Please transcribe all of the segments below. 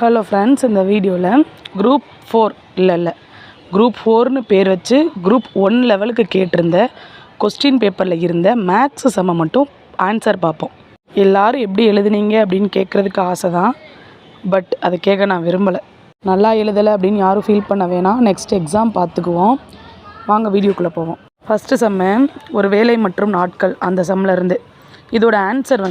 Hello friends, இந்த வீடியோவில் group 4 group 4னு பேர் வச்சு குரூப் 1 லெவலுக்கு கேட்டிருந்த கொஸ்டின் பேப்பரில் இருந்த மேக்ஸ் சம்மை மட்டும் ஆன்சர் பார்ப்போம். எல்லோரும் எப்படி எழுதுனீங்க அப்படின்னு கேட்குறதுக்கு ஆசை தான், பட் அதை கேட்க நான் விரும்பலை. நல்லா எழுதலை அப்படின்னு யாரும் ஃபீல் பண்ண வேணாம். நெக்ஸ்ட் எக்ஸாம் பார்த்துக்குவோம். வாங்க வீடியோக்குள்ளே போவோம். ஃபஸ்ட்டு சம்மு ஒரு வேலை மற்றும் நாட்கள், அந்த சம்மில் இருந்து இதோட ஆன்சர்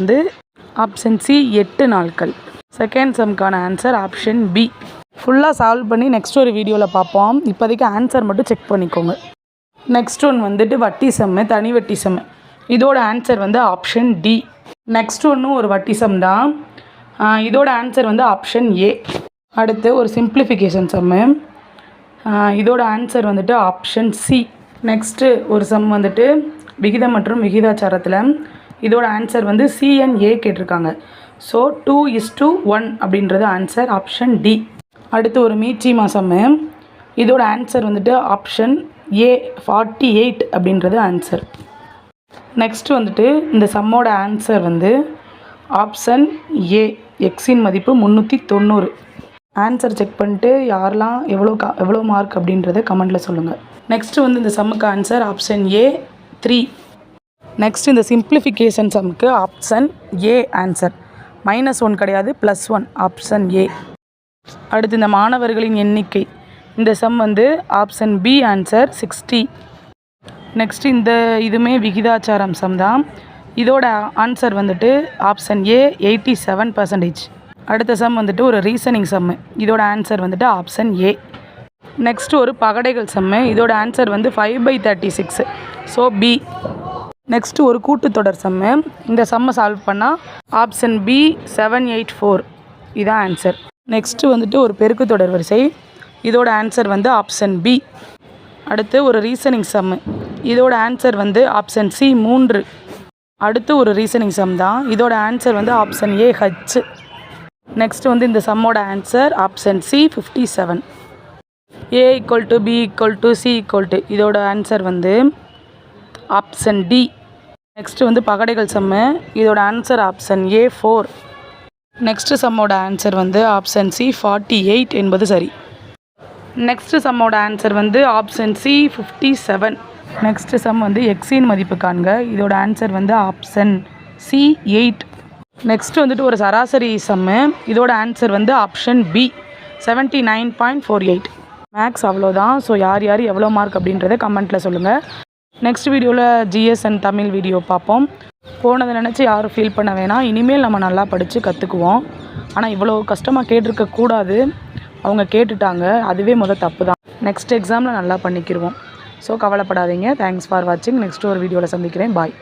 ஆப்ஷன் சி 8 நாட்கள். செகண்ட் சம்க்கான ஆன்சர் ஆப்ஷன் பி. ஃபுல்லாக சால்வ் பண்ணி நெக்ஸ்ட் ஒரு வீடியோவில் பார்ப்போம். இப்போதைக்கு ஆன்சர் மட்டும் செக் பண்ணிக்கோங்க. நெக்ஸ்ட் ஒன் வட்டி சம்மு, தனி வட்டி சம்மு. இதோட ஆன்சர் ஆப்ஷன் டி. நெக்ஸ்ட் ஒன்றும் ஒரு வட்டி சம் தான். இதோட ஆன்சர் ஆப்ஷன் ஏ. அடுத்து ஒரு சிம்பிளிஃபிகேஷன் சம்மு. இதோட ஆன்சர் ஆப்ஷன் சி. நெக்ஸ்ட்டு ஒரு சம் விகிதம் மற்றும் விகிதாச்சாரத்தில். இதோட ஆன்சர் சிஎன்ஏ கேட்டிருக்காங்க. ஸோ 2:1 அப்படின்றது ஆன்சர் ஆப்ஷன் டி. அடுத்து ஒரு மீட்சிமா சம்மு. இதோட ஆன்சர் ஆப்ஷன் ஏ 48 அப்படின்றது ஆன்சர். நெக்ஸ்ட் இந்த சம்மோட ஆன்சர் ஆப்ஷன் ஏ, எக்ஸின் மதிப்பு 390. ஆன்சர் செக் பண்ணிட்டு யாரெல்லாம் எவ்வளோ மார்க் அப்படின்றத கமெண்ட்டில் சொல்லுங்கள். நெக்ஸ்ட்டு இந்த சம்முக்கு ஆன்சர் ஆப்ஷன் ஏ 3. நெக்ஸ்ட் இந்த சிம்பிளிஃபிகேஷன் சம்முக்கு ஆப்ஷன் ஏ ஆன்சர். -1 கிடையாது, +1 ஆப்ஷன் ஏ. அடுத்து இந்த மாணவர்களின் எண்ணிக்கை, இந்த sum option B answer 60. Next இதுவுமே விகிதாச்சாரம் சம் தான். இதோட ஆன்சர் ஆப்ஷன் ஏ 87%. அடுத்த சம் ஒரு ரீசனிங் சம்மு. இதோட ஆன்சர் ஆப்ஷன் ஏ. நெக்ஸ்ட் ஒரு பகடைகள் சம்மு. இதோட ஆன்சர் 5/36. So B. நெக்ஸ்ட்டு ஒரு கூட்டுத்தொடர் சம்மு. இந்த சம்மை சால்வ் பண்ணால் ஆப்ஷன் பி 784 இதான் ஆன்சர். நெக்ஸ்ட்டு ஒரு பெருக்கு தொடர் வரிசை. இதோட ஆன்சர் ஆப்ஷன் பி. அடுத்து ஒரு ரீசனிங் சம்மு. இதோட ஆன்சர் ஆப்ஷன் சி 3. அடுத்து ஒரு ரீசனிங் சம் தான். இதோட answer option A H. Next இந்த சம்மோட answer option C 57. A = B = C = இதோட ஆன்சர் ஆப்ஷன் டி. நெக்ஸ்ட்டு பகடைகள் சம்மு. இதோட ஆன்சர் ஆப்ஷன் ஏ 4. நெக்ஸ்ட்டு சம்மோட ஆன்சர் ஆப்ஷன் சி 48 என்பது சரி. நெக்ஸ்ட்டு சம்மோட answer option C 57. Next sum எக்ஸின் மதிப்பு காண்க. இதோட ஆன்சர் ஆப்ஷன் சி 8. நெக்ஸ்ட் ஒரு சராசரி சம்மு. இதோட ஆன்சர் ஆப்ஷன் பி 79.48. மேக்ஸ் அவ்வளோதான். ஸோ யார் எவ்வளோ மார்க் அப்படின்றத கமெண்ட்டில் சொல்லுங்கள். நெக்ஸ்ட் வீடியோவில் ஜிஎஸ் அண்ட் தமிழ் வீடியோ பார்ப்போம். போனதை நினச்சி யாரும் ஃபீல் பண்ண வேணாம். இனிமேல் நம்ம நல்லா படித்து கற்றுக்குவோம். ஆனால் இவ்வளோ கஷ்டமாக கேட்டிருக்கக்கூடாது. அவங்க கேட்டுட்டாங்க, அதுவே தப்பு தான். நெக்ஸ்ட் எக்ஸாமில் நல்லா பண்ணிக்கிடுவோம். ஸோ கவலைப்படாதீங்க. தேங்க்ஸ் ஃபார் வாட்சிங். நெக்ஸ்ட் ஒரு வீடியோவில் சந்திக்கிறேன். பாய்.